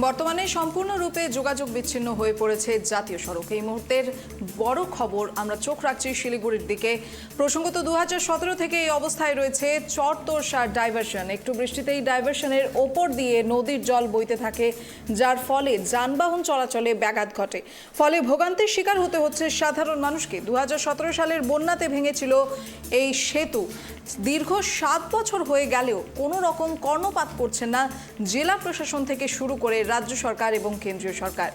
বর্তমানে সম্পূর্ণরূপে যোগাযোগ বিচ্ছিন্ন হয়ে পড়েছে জাতীয় সড়ক। এই মুহূর্তের বড় খবর, আমরা চোখ রাখছি শিলিগুড়ির দিকে। প্রসঙ্গত 2017 থেকে এই অবস্থায় রয়েছে চরতোরসার ডাইভারশন। একটু বৃষ্টিতেই ডাইভারশনের ওপর দিয়ে নদীর জল বইতে থাকে, যার ফলে যানবাহন চলাচলে ব্যাঘাত ঘটে। ফলে ভোগান্তির শিকার হতে হচ্ছে সাধারণ মানুষকে। 2017 সালের বন্যাতে ভেঙেছিল এই সেতু। দীর্ঘ 7 বছর হয়ে গেলেও কোনো রকম কর্ণপাত করছেন না জেলা প্রশাসন থেকে শুরু করে রাজ্য সরকার এবং কেন্দ্রীয় সরকার।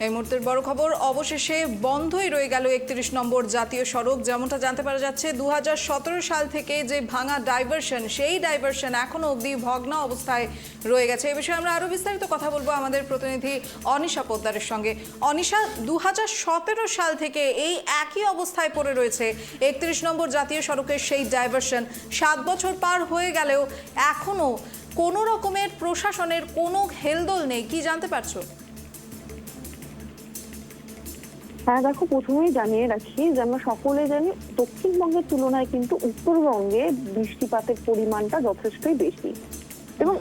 এই মুহূর্তের বড় খবর, অবশেষে বন্ধই রয়ে গেল 31 নম্বর জাতীয় সড়ক। যেমনটা জানতে পারা যাচ্ছে, 2017 সাল থেকে যে ভাঙা ডাইভারশন, সেই ডাইভারশন এখনো অবধি ভগ্না অবস্থায় রয়ে গেছে। এই বিষয়ে আমরা আরো বিস্তারিত কথা বলবো আমাদের প্রতিনিধি অনিশা পোদ্দারের সঙ্গে। অনিশা, 2017 সাল থেকে এই একই অবস্থায় পড়ে রয়েছে 31 নম্বর জাতীয় সড়কের সেই ডাইভারশন। 7 বছর পার হয়ে গেলেও এখনো কোনো রকমের প্রশাসনের কোনো হেলদোল নেই, কি জানতে পারছো? হ্যাঁ দেখো, প্রথমেই জানিয়ে রাখি যে আমরা সকলে জানি দক্ষিণবঙ্গের তুলনায় কিন্তু উত্তরবঙ্গে বৃষ্টিপাতের পরিমাণটা যথেষ্টই বেশি। এবং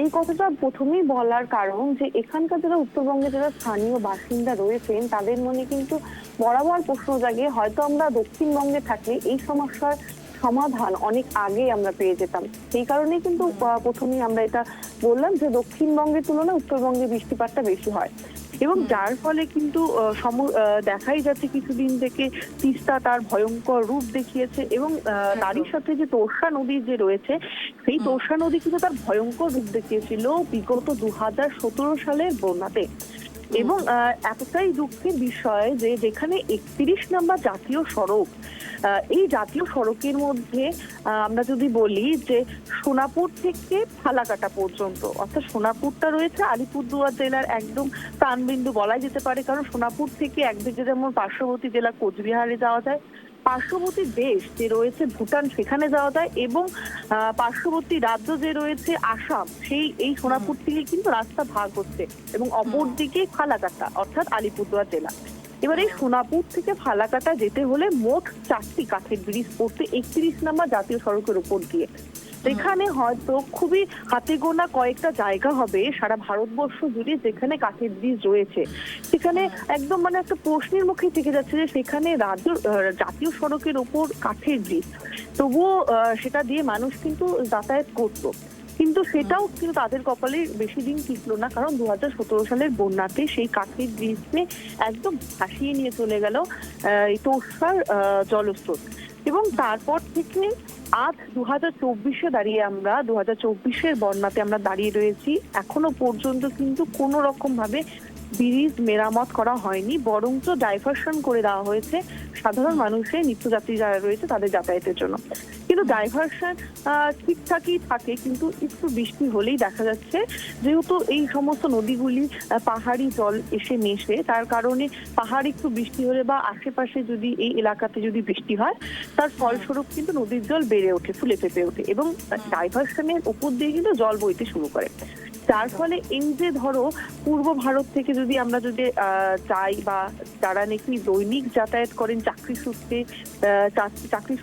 এই কথাটা প্রথমেই বলার কারণ যে এখানকার যারা উত্তরবঙ্গে যারা স্থানীয় বাসিন্দা রয়েছেন তাদের মনে কিন্তু বরাবর প্রশ্ন জাগে, হয়তো আমরা দক্ষিণবঙ্গে থাকলে এই সমস্যার সমাধান অনেক আগে আমরা পেয়ে যেতাম। সেই কারণেই কিন্তু প্রথমেই আমরা এটা বললাম যে দক্ষিণবঙ্গের তুলনায় উত্তরবঙ্গে বৃষ্টিপাতটা বেশি হয়। এবং যার ফলে কিন্তু দেখাই যাচ্ছে কিছুদিন থেকে তিস্তা তার ভয়ঙ্কর রূপ দেখিয়েছে। এবং তারই সাথে যে তোরসা নদী যে রয়েছে, সেই তোরসা নদী কিন্তু তার ভয়ঙ্কর রূপ দেখিয়েছিল বিগত 2017 সালের বন্যাতে। এবং এতটাই দুঃখের বিষয় যে যেখানে 31 নম্বর জাতীয় সড়ক, এই জাতীয় সড়কের মধ্যে আমরা যদি বলি যে সোনাপুর থেকে ফালাকাটা পর্যন্ত, অর্থাৎ সোনাপুরটা রয়েছে আলিপুরদুয়ার জেলার একদম প্রাণবিন্দু বলা যেতে পারে। কারণ সোনাপুর থেকে একদিকে যেমন পার্শ্ববর্তী জেলা কোচবিহারে যাওয়া যায়, পার্শ্ববর্তী দেশ যে রয়েছে ভুটান সেখানে যাওয়া যায়, এবং পার্শ্ববর্তী রাজ্য যে রয়েছে আসাম, এই সোনাপুর থেকে কিন্তু রাস্তা ভাগ হচ্ছে। এবং অপরদিকে ফালাকাটা অর্থাৎ আলিপুরদুয়ার জেলা। এবার এই সোনাপুর থেকে ফালাকাটা যেতে হলে মোট 4টি কাঠের ব্রিজ পড়তে 31 নম্বর জাতীয় সড়কের উপর দিয়ে। সেখানে হয়তো খুবই হাতে গোনা কয়েকটা জায়গা হবে সারা ভারতবর্ষ জুড়ে যেখানে কাঠের ব্রিজ রয়েছে। সেখানে একদম মানে একটা প্রশ্নের মুখে থেকে যাচ্ছে যে সেখানে জাতীয় সড়কের উপর কাঠের ব্রিজ, তবুও সেটা দিয়ে মানুষ কিন্তু যাতায়াত করতো। কিন্তু সেটাও কিন্তু তাদের কপালে বেশি দিন টিকলো না, কারণ 2017 সালের বন্যাতে সেই কাঠের ব্রিজকে একদম ভাসিয়ে নিয়ে চলে গেল এই তোরসার জলস্রোত। এবং তারপর থেকে আজ 2024-এ দাঁড়িয়ে আমরা 2024-এর বন্যাতে আমরা দাঁড়িয়ে রয়েছি। এখনো পর্যন্ত কিন্তু কোনো রকম ভাবে ব্রিজ মেরামত করা হয়নি, বরঞ্চ ডাইভারশন করে দেওয়া হয়েছে সাধারণ মানুষের, নিত্যযাত্রী যারা রয়েছে তাদের যাতায়াতের জন্য। কিন্তু ডাইভারশন ঠিকঠাকই থাকে, কিন্তু একটু বৃষ্টি হলেই দেখা যাচ্ছে যেহেতু এই সমস্ত নদীগুলি পাহাড়ি জল এসে মেশে, তার কারণে পাহাড়ে একটু বৃষ্টি হলে বা আশেপাশে যদি এই এলাকাতে যদি বৃষ্টি হয়, তার ফলস্বরূপ কিন্তু নদীর জল বেড়ে ওঠে, ফুলে ফেঁপে ওঠে, এবং ডাইভারশনের উপর দিয়ে কিন্তু জল বইতে শুরু করে। যার ফলে এই যে ধরো পূর্ব ভারত থেকে যদি আমরা যাই, বা যারা নাকি দৈনিক যাতায়াত করেন চাকরি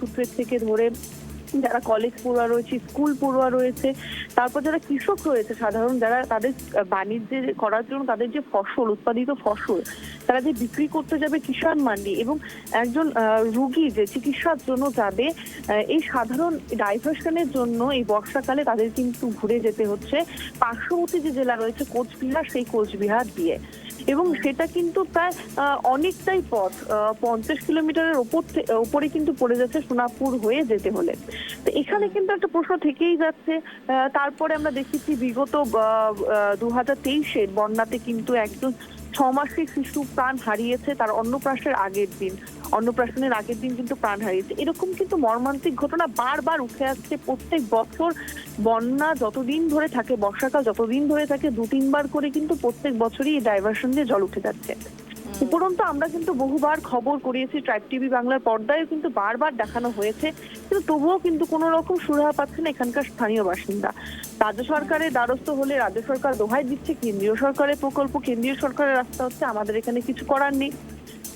সূত্রের থেকে ধরে যারা কলেজ পড়ুয়া রয়েছে, স্কুল পড়ুয়া রয়েছে, তারপর যারা কৃষক রয়েছে সাধারণ, যারা তাদের বাণিজ্য করার জন্য তাদের যে ফসল, উৎপাদিত ফসল তারা যে বিক্রি করতে যাবে কিষাণ মান্ডি, এবং একজন রুগী যে চিকিৎসার জন্য যাবে, এই সাধারণ ডাইভারশনের জন্য এই বর্ষাকালে তাদের কিন্তু ঘুরে যেতে হচ্ছে পার্শ্ববর্তী যে জেলা রয়েছে কোচবিহার, সেই কোচবিহার দিয়ে। এবং সেটা কিন্তু প্রায় অনেকটাই পথ, 50 কিলোমিটারের উপরে কিন্তু পড়ে যাচ্ছে সোনাপুর হয়ে যেতে হলে। তো এখানে কিন্তু একটা প্রশ্ন থেকেই যাচ্ছে। তারপরে আমরা দেখেছি বিগত 2023-এর বন্যাতে কিন্তু একজন 6 মাসের শিশু প্রাণ হারিয়েছে তার অন্নপ্রাশনের আগের দিন কিন্তু প্রাণ হারিয়েছে। এরকম কিন্তু মর্মান্তিক ঘটনা বারবার উঠে আসছে প্রত্যেক বছর। বন্যা যতদিন ধরে থাকে, বর্ষাকাল যতদিন ধরে থাকে, 2-3 বার করে কিন্তু প্রত্যেক বছরই এই ডাইভারশন দিয়ে জল উঠে যাচ্ছে। উপরন্তু আমরা কিন্তু বহুবার খবর করিয়েছি, ট্রাইব টিভি বাংলার পর্দায় কিন্তু বারবার দেখানো হয়েছে, কিন্তু তবুও কিন্তু কোনো রকম সুরাহা পাচ্ছে না এখানকার স্থানীয় বাসিন্দা। রাজ্য সরকারের দ্বারস্থ হলে রাজ্য সরকার দোহাই দিচ্ছে কেন্দ্রীয় সরকারের প্রকল্প, কেন্দ্রীয় সরকারের রাস্তা হচ্ছে, আমাদের এখানে কিছু করার নেই।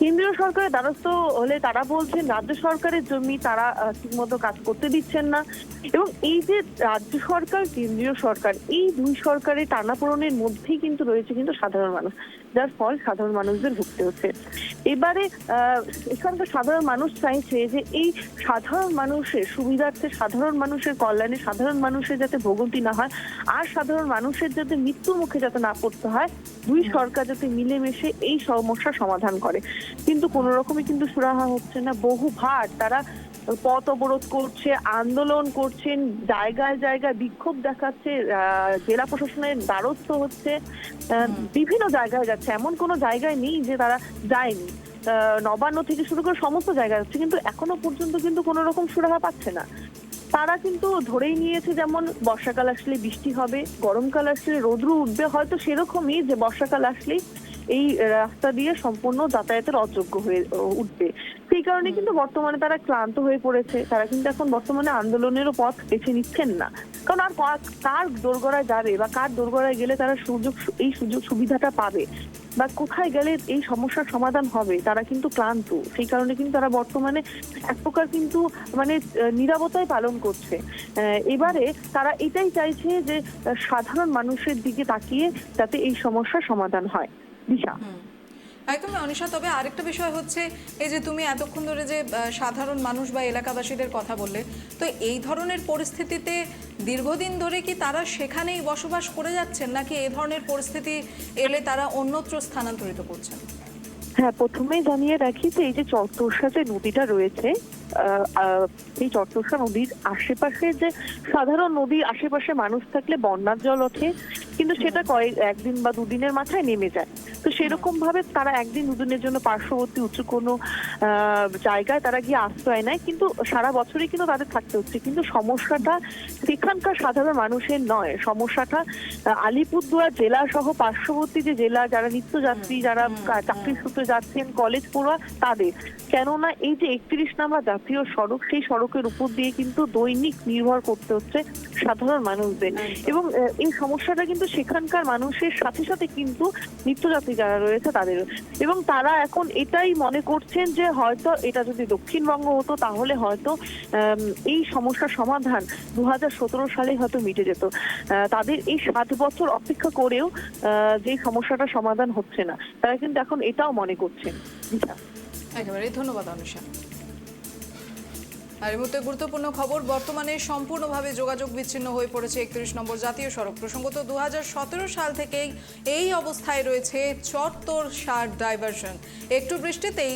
কেন্দ্রীয় সরকারের দ্বারস্থ হলে তারা বলছেন রাজ্য সরকারের জমি তারা ঠিকমতো কাজ করতে দিচ্ছেন না। এবং এই যে রাজ্য সরকার কেন্দ্রীয় সরকার, এই দুই সরকারের টানাপোড়েনের মধ্যেই কিন্তু রয়েছে কিন্তু সাধারণ মানুষ, যার ফল সাধারণ মানুষদের ভুগতে হচ্ছে। এবারে এখানকার সাধারণ মানুষ চাইছে যে এই সাধারণ মানুষের সুবিধার্থে, সাধারণ মানুষের কল্যাণে, সাধারণ মানুষের যাতে ভোগান্তি না হয়, আর সাধারণ মানুষের যাতে মৃত্যুর মুখে যাতে না পড়তে হয়, দুই সরকার যাতে মিলেমিশে এই সমস্যার সমাধান করে। কিন্তু কোনো রকমই কিন্তু সুরাহা হচ্ছে না। বহুবার তারা পথ অবরোধ করছে, আন্দোলন করছেন, জায়গায় জায়গায় বিক্ষোভ দেখাচ্ছে, জেলা প্রশাসনের দ্বারস্থ হচ্ছে, বিভিন্ন জায়গায় যাচ্ছে, এমন কোনো জায়গায় নেই যে তারা যায়নি। নবান্ন থেকে শুরু করে সমস্ত জায়গায় যাচ্ছে, কিন্তু এখনো পর্যন্ত কিন্তু কোনো রকম সুরাহা পাচ্ছে না। তারা কিন্তু ধরেই নিয়েছে যেমন বর্ষাকাল আসলে বৃষ্টি হবে, গরমকাল আসলে রৌদ্র উঠবে, হয়তো সেরকমই যে বর্ষাকাল আসলেই এই রাস্তা দিয়ে সম্পূর্ণ যাতায়াতের অযোগ্য হয়ে উঠবে। সেই কারণে কিন্তু বর্তমানে তারা ক্লান্ত হয়ে পড়েছে। তারা কিন্তু এখন বর্তমানে আন্দোলনেরও পথ বেছে নিচ্ছেন না, কারণ আর কার দোরগোড়ায় যাবে বা কার দোরগোড়ায় গেলে তারা এই সুযোগ সুবিধাটা পাবে বা কোথায় গেলে এই সমস্যার সমাধান হবে, তারা কিন্তু ক্লান্ত। সেই কারণে কিন্তু তারা বর্তমানে এক প্রকার কিন্তু মানে নীরবতায় পালন করছে। এবারে তারা এটাই চাইছে যে সাধারণ মানুষের দিকে তাকিয়ে যাতে এই সমস্যার সমাধান হয়। দিশা। একদমই অনিশা, তবে আরেকটা বিষয় হচ্ছে এই যে তুমি এতক্ষণ ধরে যে সাধারণ মানুষ বা এলাকাবাসীদের কথা বললে, তো এই ধরনের পরিস্থিতিতে দীর্ঘদিন ধরে কি তারা সেখানেই বসবাস করে যাচ্ছেন, নাকি এই ধরনের পরিস্থিতি এলে তারা অন্যত্র স্থানান্তরিত করছেন? হ্যাঁ, প্রথমেই জানিয়ে রাখি যে এই যে চরতোষা যে নদীটা রয়েছে, এই চরতোষা নদীর আশেপাশে যে সাধারণ নদীর আশেপাশে মানুষ থাকলে বন্যার জল ওঠে, কিন্তু সেটা একদিন বা দুদিনের মাথায় নেমে যায়। তো সেরকম ভাবে তারা একদিন দুদিনের জন্য পার্শ্ববর্তী উঁচু কোনো জায়গায় তারা গিয়ে আশ্রয় নেয়, কিন্তু সারা বছরই কিন্তু তাদের থাকতে হচ্ছে। কিন্তু সমস্যাটা সেখানকার সাধারণ মানুষের নয়, সমস্যাটা আলিপুরদুয়ার জেলা সহ পার্শ্ববর্তী যে জেলা, যারা নিত্যযাত্রী, যারা চাকরির সূত্রে যাচ্ছেন, কলেজ পড়ুয়া, তাদের। কেননা এই যে 31 নম্বর জাতীয় সড়ক, সেই সড়কের উপর দিয়ে কিন্তু দৈনিক নির্ভর করতে হচ্ছে সাধারণ মানুষদের। এবং এই সমস্যাটা কিন্তু সেখানকার মানুষের সাথে সাথে কিন্তু নিত্যযাত্রী যারা রয়েছে তাদের। এবং তারা এখন এটাই মনে করছেন যে হয়তো এটা যদি দক্ষিণবঙ্গ হতো তাহলে হয়তো এই সমস্যার সমাধান 2017 সালে হয়তো মিটে যেত। তাদের এই 7 বছর অপেক্ষা করেও যে সমস্যাটা সমাধান হচ্ছে না, তারা কিন্তু এখন এটাও মনে করছেন। একেবারে ধন্যবাদ অনুষা। আর এই মুহূর্তে গুরুত্বপূর্ণ খবর, বর্তমানে সম্পূর্ণভাবে যোগাযোগ বিচ্ছিন্ন হয়ে পড়েছে 31 নম্বর জাতীয় সড়ক। প্রসঙ্গত 2017 সাল থেকেই এই অবস্থায় রয়েছে চরতোরসার ডাইভারশন। একটু বৃষ্টিতেই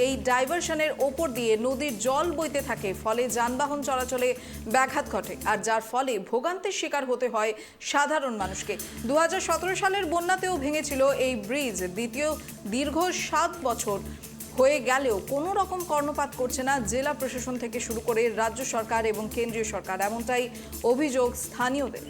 এই ডাইভারশনের ওপর দিয়ে নদীর জল বইতে থাকে, ফলে যানবাহন চলাচলে ব্যাঘাত ঘটে, আর যার ফলে ভোগান্তির শিকার হতে হয় সাধারণ মানুষকে। 2017 সালের বন্যাতেও ভেঙেছিল এই ব্রিজ। দ্বিতীয় দীর্ঘ 7 বছর হয়ে গেলেও কোনো রকম কর্ণপাত করছে না জেলা প্রশাসন থেকে শুরু করে রাজ্য সরকার এবং কেন্দ্রীয় সরকার, এমনটাই অভিযোগ স্থানীয়দের।